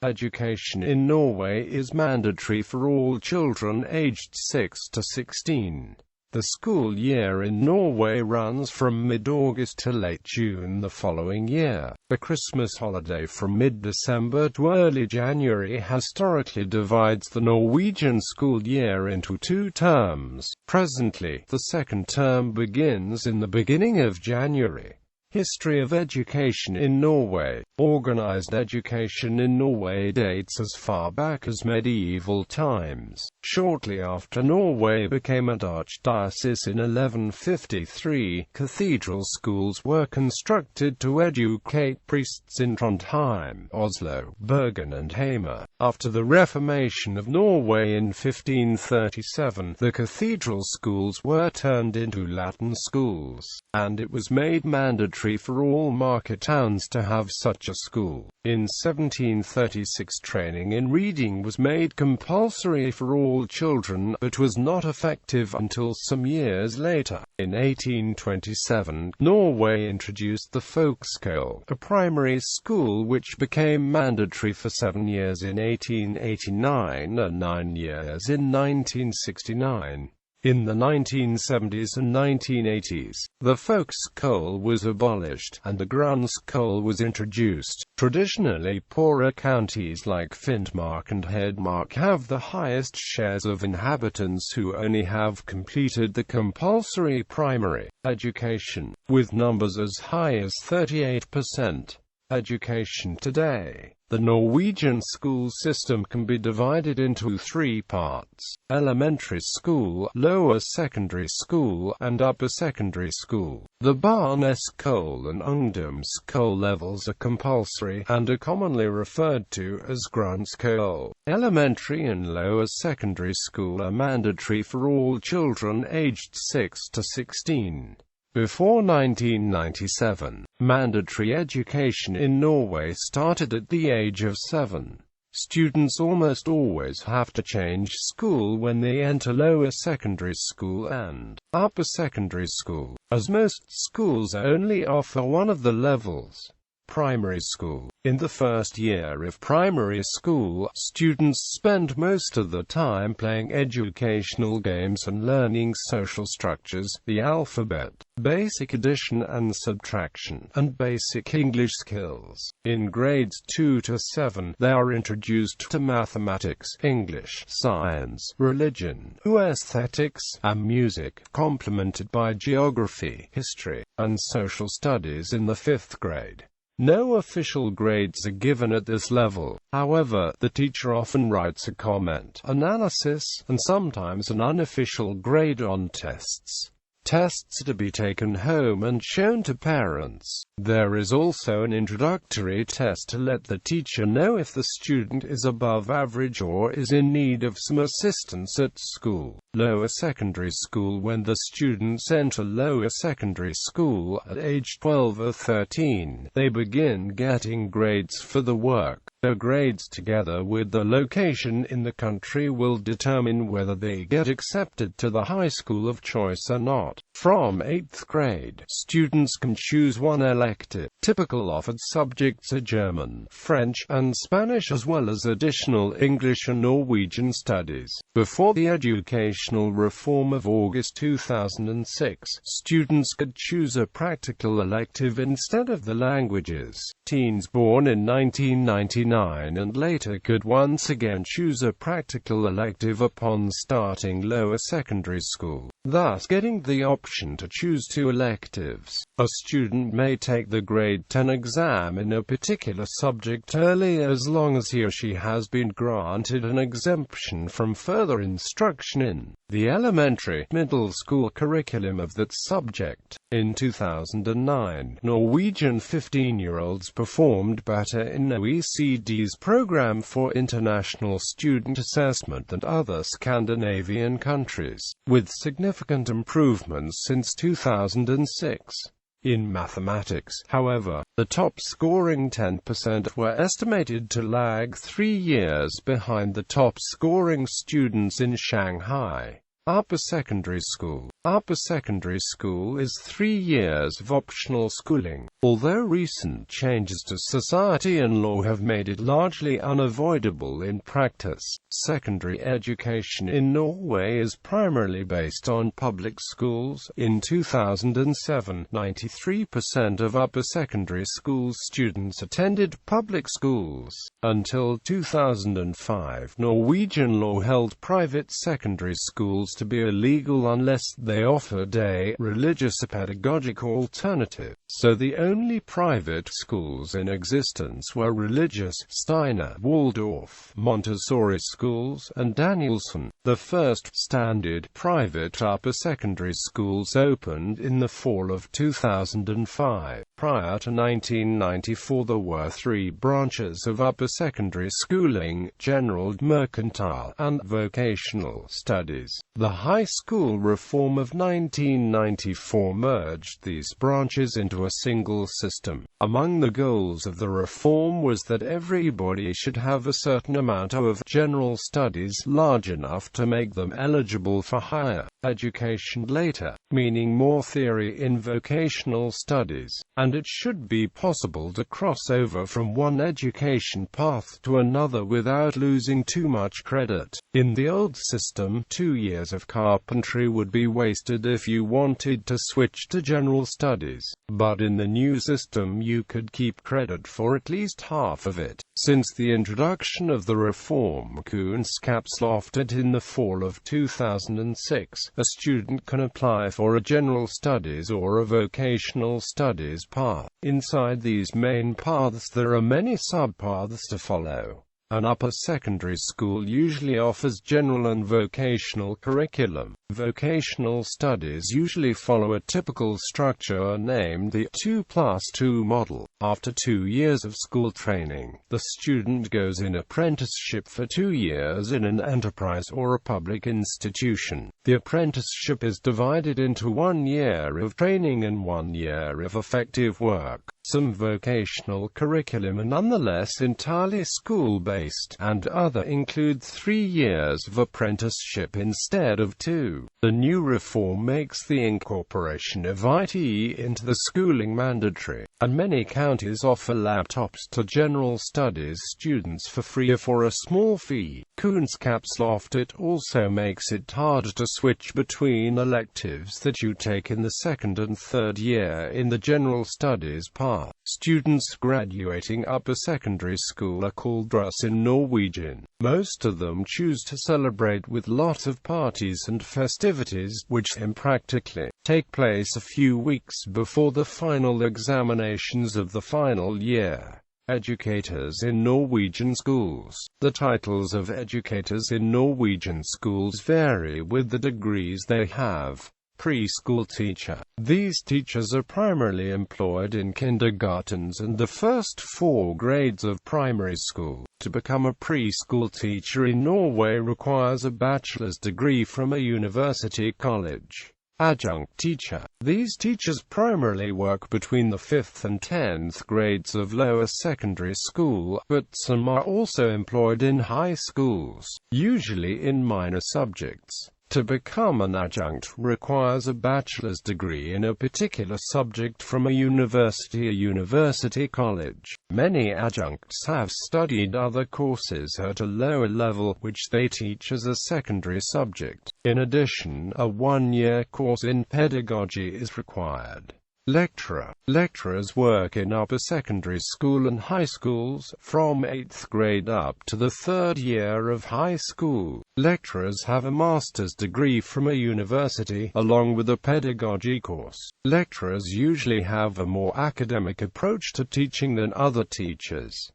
Education in Norway is mandatory for all children aged 6 to 16. The school year in Norway runs from mid-August to late June the following year. The Christmas holiday from mid-December to early January historically divides the Norwegian school year into two terms. Presently, the second term begins in the beginning of January. History of education in Norway. Organized education in Norway dates as far back as medieval times. Shortly after Norway became a Dutch diocese in 1153, cathedral schools were constructed to educate priests in Trondheim, Oslo, Bergen and Hamar. After the Reformation of Norway in 1537, the cathedral schools were turned into Latin schools, and it was made mandatory for all market towns to have such a school. In 1736, training in reading was made compulsory for all children, but was not effective until some years later. In 1827, Norway introduced the folkeskole, a primary school which became mandatory for 7 years in 1889 and 9 years in 1969. In the 1970s and 1980s, the folkeskole was abolished, and the grunnskole was introduced. Traditionally, poorer counties like Finnmark and Hedmark have the highest shares of inhabitants who only have completed the compulsory primary education, with numbers as high as 38%. Education today. The Norwegian school system can be divided into three parts: elementary school, lower secondary school, and upper secondary school. The barneskole and ungdomsskole levels are compulsory, and are commonly referred to as grunnskole. Elementary and lower secondary school are mandatory for all children aged 6 to 16. Before 1997, mandatory education in Norway started at the age of 7. Students almost always have to change school when they enter lower secondary school and upper secondary school, as most schools only offer one of the levels. Primary school. In the first year of primary school, students spend most of the time playing educational games and learning social structures, the alphabet, basic addition and subtraction, and basic English skills. In grades 2 to 7, they are introduced to mathematics, English, science, religion, aesthetics, and music, complemented by geography, history, and social studies in the 5th grade. No official grades are given at this level. However, the teacher often writes a comment, analysis, and sometimes an unofficial grade on tests. Tests to be taken home and shown to parents. There is also an introductory test to let the teacher know if the student is above average or is in need of some assistance at school. Lower secondary school. When the students enter lower secondary school at age 12 or 13, they begin getting grades for the work. Their grades, together with the location in the country, will determine whether they get accepted to the high school of choice or not. From 8th grade, students can choose one elective. Typical offered subjects are German, French, and Spanish, as well as additional English and Norwegian studies. Before the educational reform of August 2006, students could choose a practical elective instead of the languages. Teens born in 1999 and later could once again choose a practical elective upon starting lower secondary school, thus getting the option to choose two electives. A student may take the grade 10 exam in a particular subject early as long as he or she has been granted an exemption from further instruction in the elementary, middle school curriculum of that subject. In 2009, Norwegian 15-year-olds performed better in OECD's Program for International Student Assessment than other Scandinavian countries, with significant improvements since 2006. In mathematics, however, the top-scoring 10% were estimated to lag 3 years behind the top-scoring students in Shanghai. Upper secondary school. Upper secondary school is 3 years of optional schooling. Although recent changes to society and law have made it largely unavoidable in practice, secondary education in Norway is primarily based on public schools. In 2007, 93% of upper secondary school students attended public schools. Until 2005, Norwegian law held private secondary schools to be illegal unless they offered a religious or pedagogical alternative. So the only private schools in existence were religious, Steiner, Waldorf, Montessori schools, and Danielson. The first standard private upper secondary schools opened in the fall of 2005. Prior to 1994 there were 3 branches of upper secondary schooling: general, mercantile, and vocational studies. The high school reform of 1994 merged these branches into a single system. Among the goals of the reform was that everybody should have a certain amount of general studies large enough to make them eligible for higher education later, meaning more theory in vocational studies, and it should be possible to cross over from one education path to another without losing too much credit. In the old system, 2 years of carpentry would be wasted if you wanted to switch to general studies, but in the new system you could keep credit for at least half of it. Since the introduction of the reform Kunnskapsloftet in the fall of 2006, a student can apply for a general studies or a vocational studies path. Inside these main paths there are many sub-paths to follow. An upper secondary school usually offers general and vocational curriculum. Vocational studies usually follow a typical structure named the 2+2 model. After 2 years of school training, the student goes in apprenticeship for 2 years in an enterprise or a public institution. The apprenticeship is divided into 1 year of training and 1 year of effective work. Some vocational curriculum are nonetheless entirely school-based, and other include 3 years of apprenticeship instead of 2. The new reform makes the incorporation of IT into the schooling mandatory, and many counties offer laptops to general studies students for free or for a small fee. Kunnskapsloftet also makes it harder to switch between electives that you take in the 2nd and 3rd year in the general studies path. Students graduating upper secondary school are called drus in Norwegian. Most of them choose to celebrate with lots of parties and festivities, which impractically take place a few weeks before the final examinations of the final year. Educators in Norwegian schools. The titles of educators in Norwegian schools vary with the degrees they have. Preschool teacher. These teachers are primarily employed in kindergartens and the first 4 grades of primary school. To become a preschool teacher in Norway requires a bachelor's degree from a university college. Adjunct teacher. These teachers primarily work between the 5th and 10th grades of lower secondary school, but some are also employed in high schools, usually in minor subjects. To become an adjunct requires a bachelor's degree in a particular subject from a university or university college. Many adjuncts have studied other courses at a lower level, which they teach as a secondary subject. In addition, a 1-year course in pedagogy is required. Lecturer. Lecturers work in upper secondary school and high schools, from 8th grade up to the 3rd year of high school. Lecturers have a master's degree from a university, along with a pedagogy course. Lecturers usually have a more academic approach to teaching than other teachers.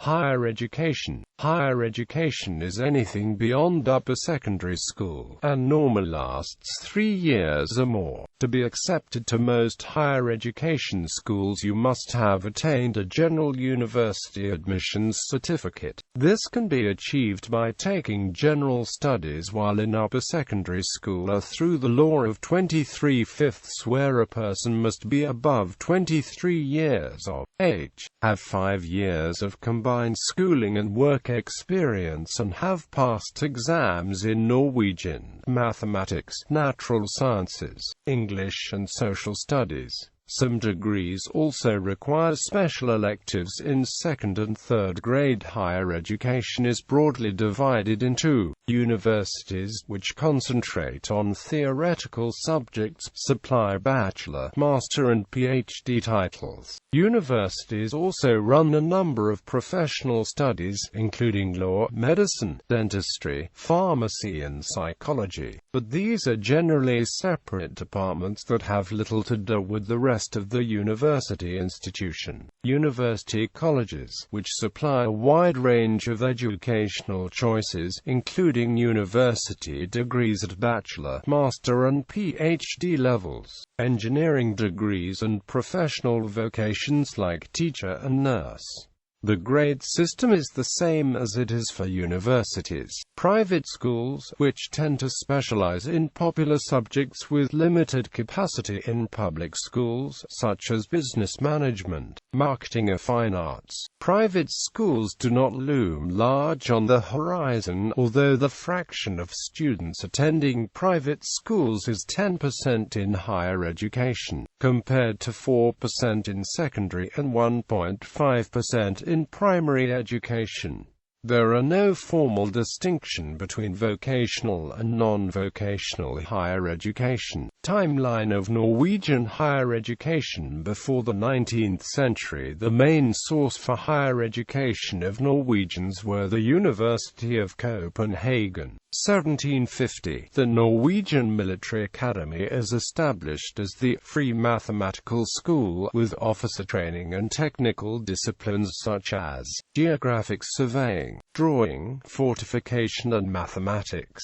Higher education. Higher education is anything beyond upper secondary school, and normally lasts 3 years or more. To be accepted to most higher education schools you must have attained a general university admissions certificate. This can be achieved by taking general studies while in upper secondary school or through the law of 23/5, where a person must be above 23 years of age, have 5 years of combined schooling and work experience and have passed exams in Norwegian, mathematics, natural sciences, English and social studies. Some degrees also require special electives in second and third grade. Higher education is broadly divided into universities, which concentrate on theoretical subjects, supply bachelor, master and PhD titles. Universities also run a number of professional studies, including law, medicine, dentistry, pharmacy and psychology, but these are generally separate departments that have little to do with the rest of the university institution. University colleges, which supply a wide range of educational choices, including university degrees at bachelor, master and PhD levels, engineering degrees and professional vocations like teacher and nurse. The grade system is the same as it is for universities. Private schools, which tend to specialize in popular subjects with limited capacity in public schools, such as business management, marketing or fine arts. Private schools do not loom large on the horizon, although the fraction of students attending private schools is 10% in higher education, compared to 4% in secondary and 1.5% in primary education. There are no formal distinction between vocational and non-vocational higher education. Timeline of Norwegian higher education before the 19th century. The main source for higher education of Norwegians were the University of Copenhagen. 1750. The Norwegian Military Academy is established as the Free Mathematical School, with officer training and technical disciplines such as geographic surveying, drawing, fortification and mathematics.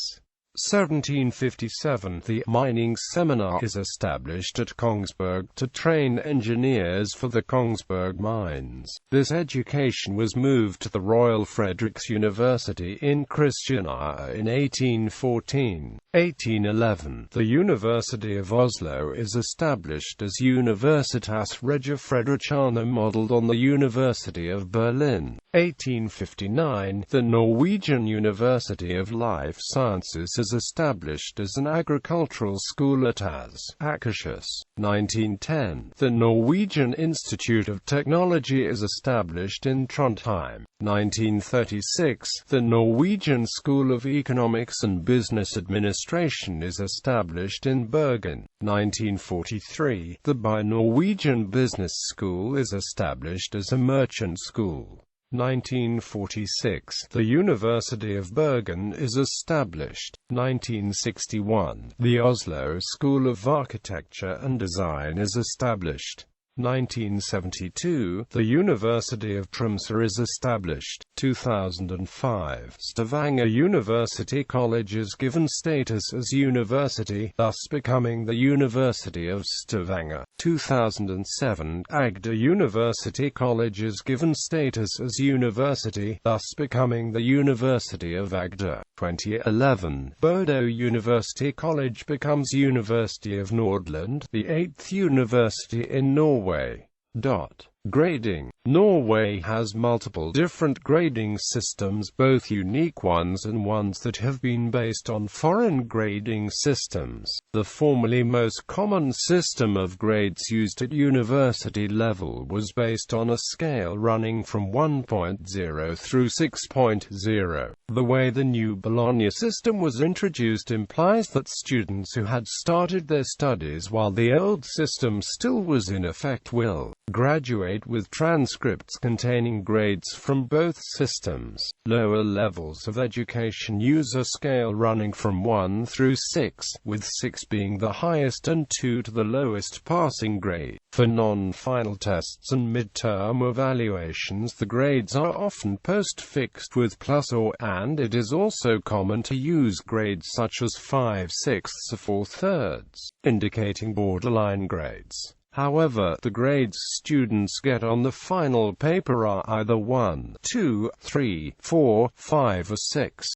1757. The Mining Seminar is established at Kongsberg to train engineers for the Kongsberg mines. This education was moved to the Royal Frederiks University in Kristiania in 1814. 1811. The University of Oslo is established as Universitas Regia Fredriciana, modelled on the University of Berlin. 1859. The Norwegian University of Life Sciences is established as an agricultural school at Akershus. 1910. The Norwegian Institute of Technology is established in Trondheim. 1936. The Norwegian School of Economics and Business Administration is established in Bergen. 1943. The Norwegian Business School is established as a merchant school. 1946. The University of Bergen is established. 1961. The Oslo School of Architecture and Design is established. 1972. The University of Tromsø is established. 2005. Stavanger University College is given status as university, thus becoming the University of Stavanger. 2007. Agder University College is given status as university, thus becoming the University of Agder. 2011. Bodo University College becomes University of Nordland, the 8th university in Norway. Grading. Norway has multiple different grading systems, both unique ones and ones that have been based on foreign grading systems. The formerly most common system of grades used at university level was based on a scale running from 1.0 through 6.0. The way the new Bologna system was introduced implies that students who had started their studies while the old system still was in effect will graduate with transcripts containing grades from both systems. Lower levels of education use a scale running from 1 through 6, with 6 being the highest and 2 to the lowest passing grade. For non-final tests and mid-term evaluations, the grades are often post-fixed with plus or, and it is also common to use grades such as 5/6 or 4/3, indicating borderline grades. However, the grades students get on the final paper are either 1, 2, 3, 4, 5 or 6.